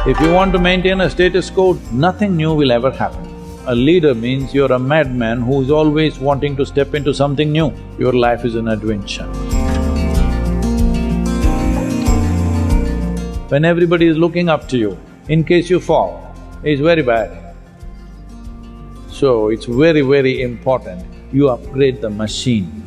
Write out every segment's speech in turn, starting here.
If you want to maintain a status quo, nothing new will ever happen. A leader means you're a madman who is always wanting to step into something new. Your life is an adventure. When everybody is looking up to you, in case you fall, it's very bad. So it's very, very important you upgrade the machine.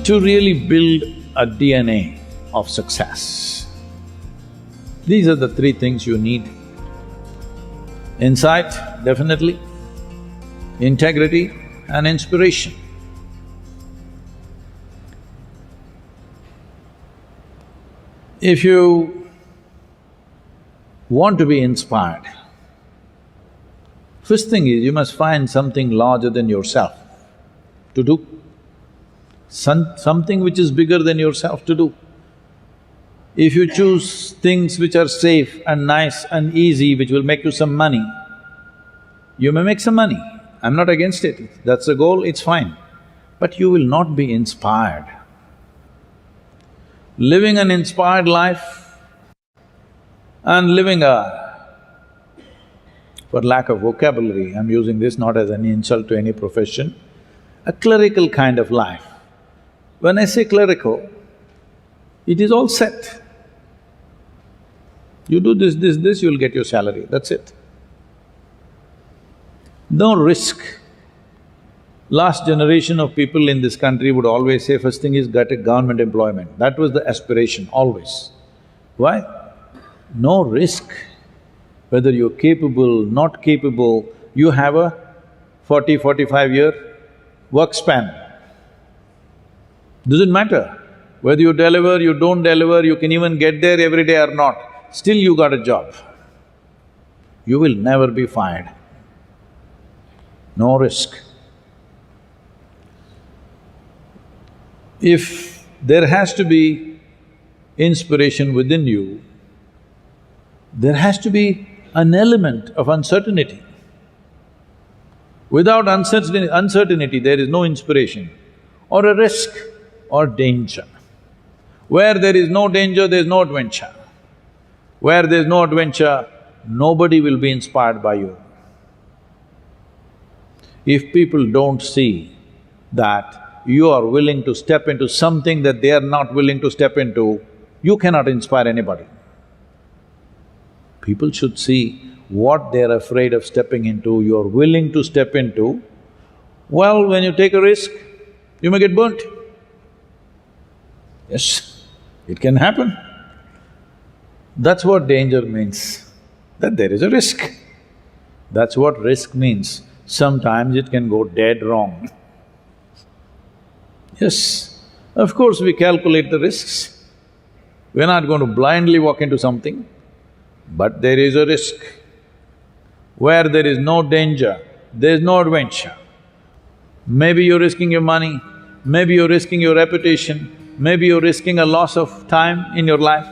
To really build a DNA of success, these are the three things you need. Insight, definitely, integrity and inspiration. If you want to be inspired, first thing is you must find something larger than yourself to do. Something which is bigger than yourself to do. If you choose things which are safe and nice and easy, which will make you some money, you may make some money. I'm not against it, that's the goal, it's fine. But you will not be inspired. Living an inspired life and living for lack of vocabulary, I'm using this not as an insult to any profession, a clerical kind of life. When I say clerical, it is all set. You do this, you'll get your salary, that's it. No risk. Last generation of people in this country would always say, first thing is get a government employment. That was the aspiration, always. Why? No risk. Whether you're capable, not capable, you have a 40-45-year work span. Doesn't matter whether you deliver, you don't deliver, you can even get there every day or not, still you got a job. You will never be fired. No risk. If there has to be inspiration within you, there has to be an element of uncertainty. Without uncertainty, there is no inspiration or a risk or danger. Where there is no danger, there is no adventure. Where there is no adventure, nobody will be inspired by you. If people don't see that you are willing to step into something that they are not willing to step into, you cannot inspire anybody. People should see what they're afraid of stepping into, you're willing to step into. Well, when you take a risk, you may get burnt. Yes, it can happen. That's what danger means, that there is a risk. That's what risk means. Sometimes it can go dead wrong. Yes, of course we calculate the risks. We're not going to blindly walk into something, but there is a risk. Where there is no danger, there is no adventure. Maybe you're risking your money, maybe you're risking your reputation, maybe you're risking a loss of time in your life.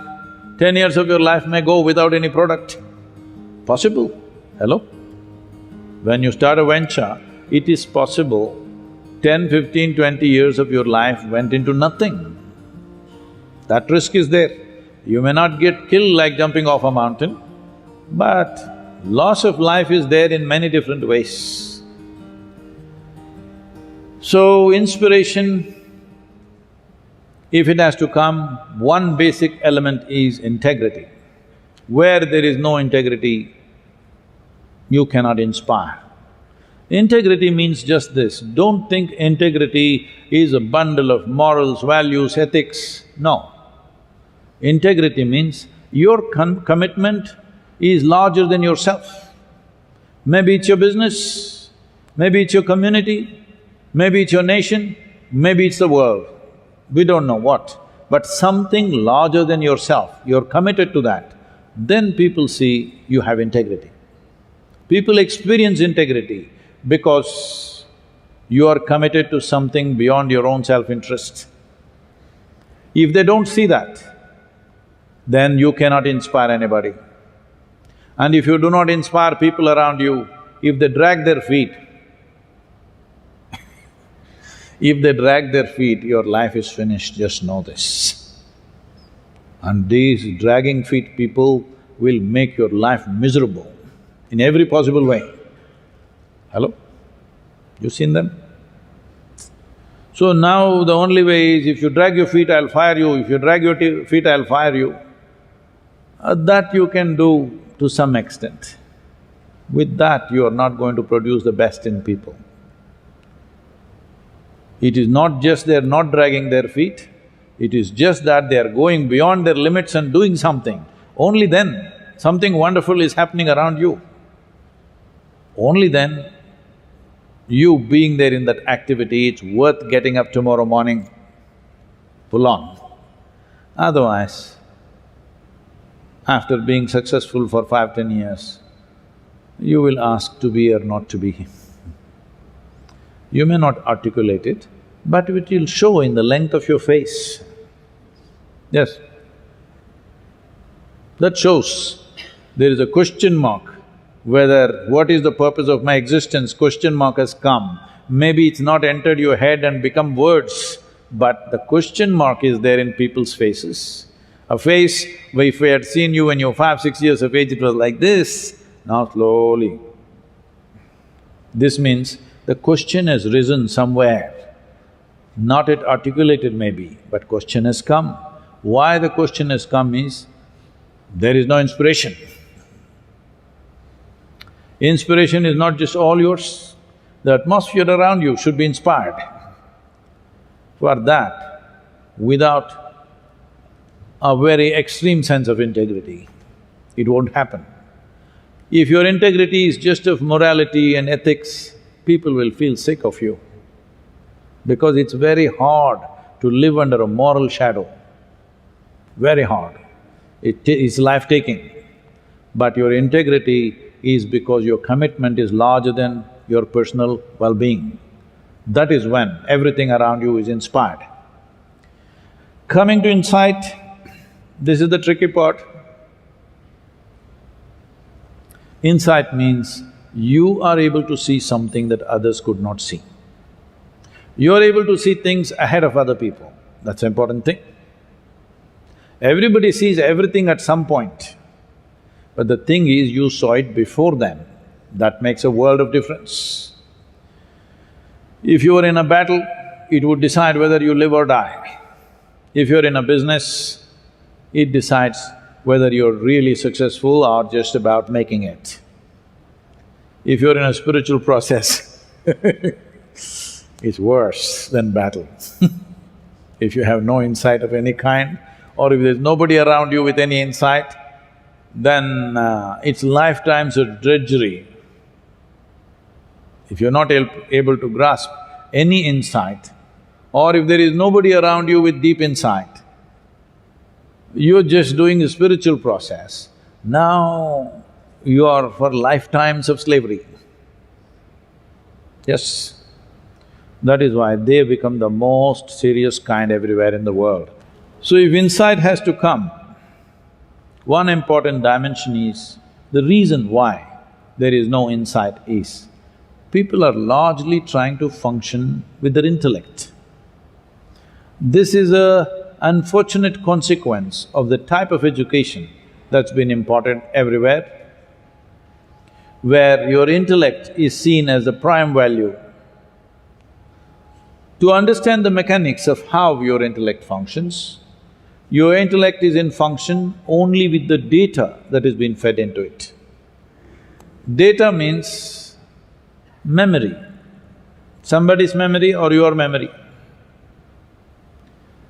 10 years of your life may go without any product. Possible, hello? When you start a venture, it is possible 10, 15, 20 years of your life went into nothing. That risk is there. You may not get killed like jumping off a mountain, but loss of life is there in many different ways. So, inspiration, if it has to come, one basic element is integrity. Where there is no integrity, you cannot inspire. Integrity means just this, don't think integrity is a bundle of morals, values, ethics, no. Integrity means your commitment is larger than yourself. Maybe it's your business, maybe it's your community, maybe it's your nation, maybe it's the world. We don't know what, but something larger than yourself, you're committed to that, then people see you have integrity. People experience integrity because you are committed to something beyond your own self-interest. If they don't see that, then you cannot inspire anybody. And if you do not inspire people around you, if they drag their feet, if they drag their feet, your life is finished, just know this. And these dragging feet people will make your life miserable in every possible way. Hello? You seen them? So now the only way is, if you drag your feet, I'll fire you, if you drag your feet, I'll fire you. That you can do to some extent. With that, you are not going to produce the best in people. It is not just they're not dragging their feet, it is just that they are going beyond their limits and doing something. Only then, something wonderful is happening around you. Only then, you being there in that activity, it's worth getting up tomorrow morning full on. Otherwise, after being successful for 5–10 years, you will ask to be or not to be. You may not articulate it, but it will show in the length of your face. Yes. That shows there is a question mark, whether what is the purpose of my existence, question mark has come. Maybe it's not entered your head and become words, but the question mark is there in people's faces. A face, if we had seen you when you were 5–6 years of age, it was like this, now slowly. This means the question has risen somewhere, not yet articulated maybe, but question has come. Why the question has come is, there is no inspiration. Inspiration is not just all yours, the atmosphere around you should be inspired. For that, without a very extreme sense of integrity, it won't happen. If your integrity is just of morality and ethics, people will feel sick of you, because it's very hard to live under a moral shadow, very hard. It is life-taking. But your integrity is because your commitment is larger than your personal well-being. That is when everything around you is inspired. Coming to insight, this is the tricky part. Insight means you are able to see something that others could not see. You are able to see things ahead of other people, that's an important thing. Everybody sees everything at some point, but the thing is, you saw it before them. That makes a world of difference. If you are in a battle, it would decide whether you live or die. If you're in a business, it decides whether you're really successful or just about making it. If you're in a spiritual process, it's worse than battle. If you have no insight of any kind, or if there's nobody around you with any insight, then it's lifetimes of drudgery. If you're not able to grasp any insight, or if there is nobody around you with deep insight, you're just doing a spiritual process, now you are for lifetimes of slavery. Yes, that is why they become the most serious kind everywhere in the world. So if insight has to come, one important dimension is, the reason why there is no insight is, people are largely trying to function with their intellect. This is an unfortunate consequence of the type of education that's been imparted everywhere, where your intellect is seen as the prime value. To understand the mechanics of how your intellect functions, your intellect is in function only with the data that has been fed into it. Data means memory, somebody's memory or your memory.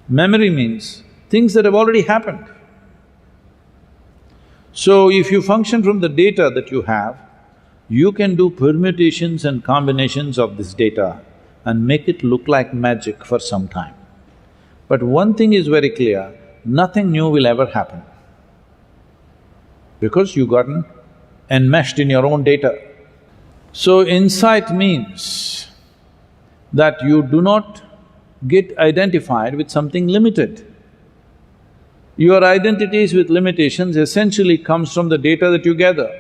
Memory means things that have already happened. So if you function from the data that you have, you can do permutations and combinations of this data and make it look like magic for some time. But one thing is very clear, nothing new will ever happen, because you've gotten enmeshed in your own data. So insight means that you do not get identified with something limited. Your identities with limitations essentially comes from the data that you gather.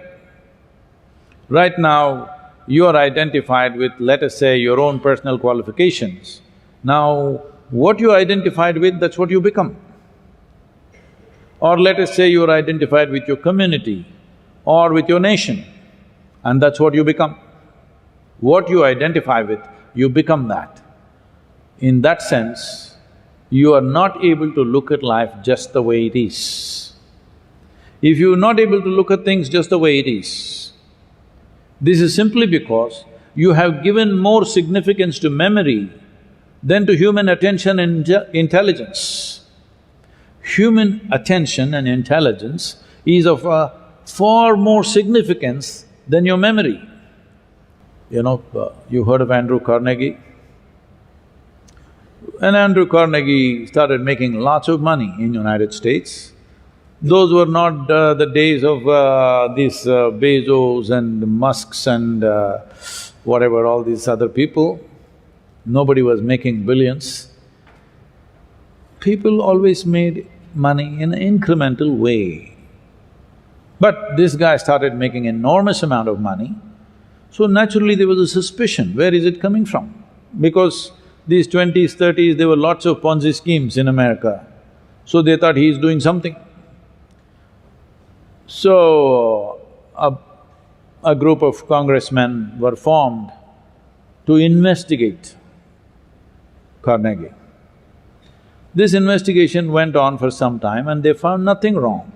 Right now, you are identified with, let us say, your own personal qualifications. Now, what you identified with, that's what you become. Or let us say you are identified with your community or with your nation, and that's what you become. What you identify with, you become that. In that sense, you are not able to look at life just the way it is. If you're not able to look at things just the way it is, this is simply because you have given more significance to memory than to human attention and intelligence. Human attention and intelligence is of far more significance than your memory. You heard of Andrew Carnegie? When Andrew Carnegie started making lots of money in United States, those were not the days of these Bezos and Musks and whatever, all these other people. Nobody was making billions. People always made money in an incremental way. But this guy started making enormous amount of money, so naturally there was a suspicion, where is it coming from? Because these 20s, 30s, there were lots of Ponzi schemes in America, so they thought he's doing something. So, a group of congressmen were formed to investigate Carnegie. This investigation went on for some time and they found nothing wrong.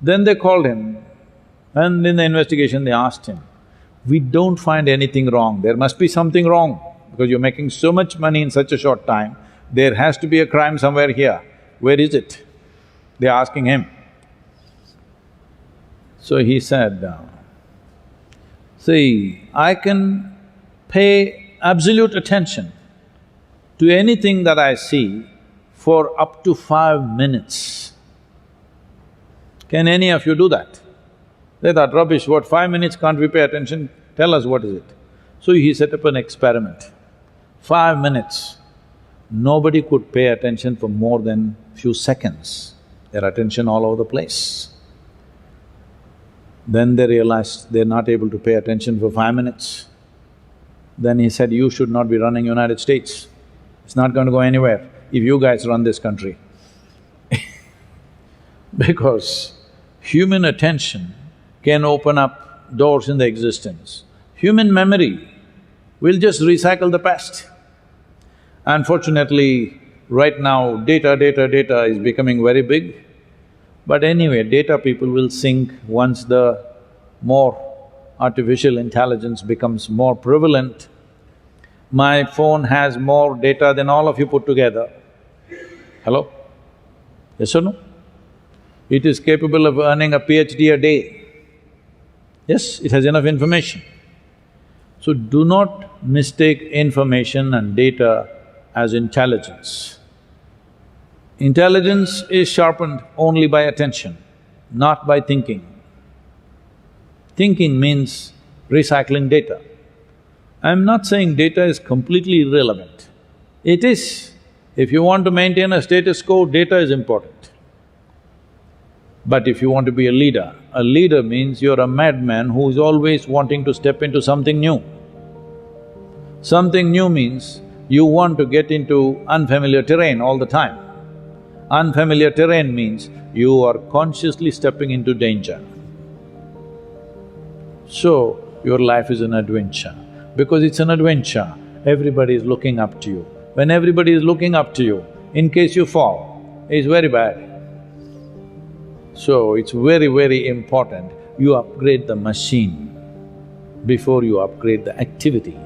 Then they called him and in the investigation they asked him, "We don't find anything wrong, there must be something wrong because you're making so much money in such a short time, there has to be a crime somewhere here. Where is it?" They're asking him. So he said, "See, I can pay absolute attention to anything that I see for up to 5 minutes. Can any of you do that?" They thought, "Rubbish, what, 5 minutes can't we pay attention? Tell us what is it." So he set up an experiment. 5 minutes, nobody could pay attention for more than few seconds, their attention all over the place. Then they realized they're not able to pay attention for 5 minutes. Then he said, "You should not be running United States. It's not going to go anywhere if you guys run this country." Because human attention can open up doors in the existence. Human memory will just recycle the past. Unfortunately, right now data is becoming very big. But anyway, data people will sink once the more artificial intelligence becomes more prevalent. My phone has more data than all of you put together. Hello? Yes or no? It is capable of earning a PhD a day. Yes, it has enough information. So do not mistake information and data as intelligence. Intelligence is sharpened only by attention, not by thinking. Thinking means recycling data. I'm not saying data is completely irrelevant. It is. If you want to maintain a status quo, data is important. But if you want to be a leader means you're a madman who is always wanting to step into something new. Something new means you want to get into unfamiliar terrain all the time. Unfamiliar terrain means you are consciously stepping into danger. So, your life is an adventure. Because it's an adventure, everybody is looking up to you. When everybody is looking up to you, in case you fall, it's very bad. So, it's very important you upgrade the machine before you upgrade the activity.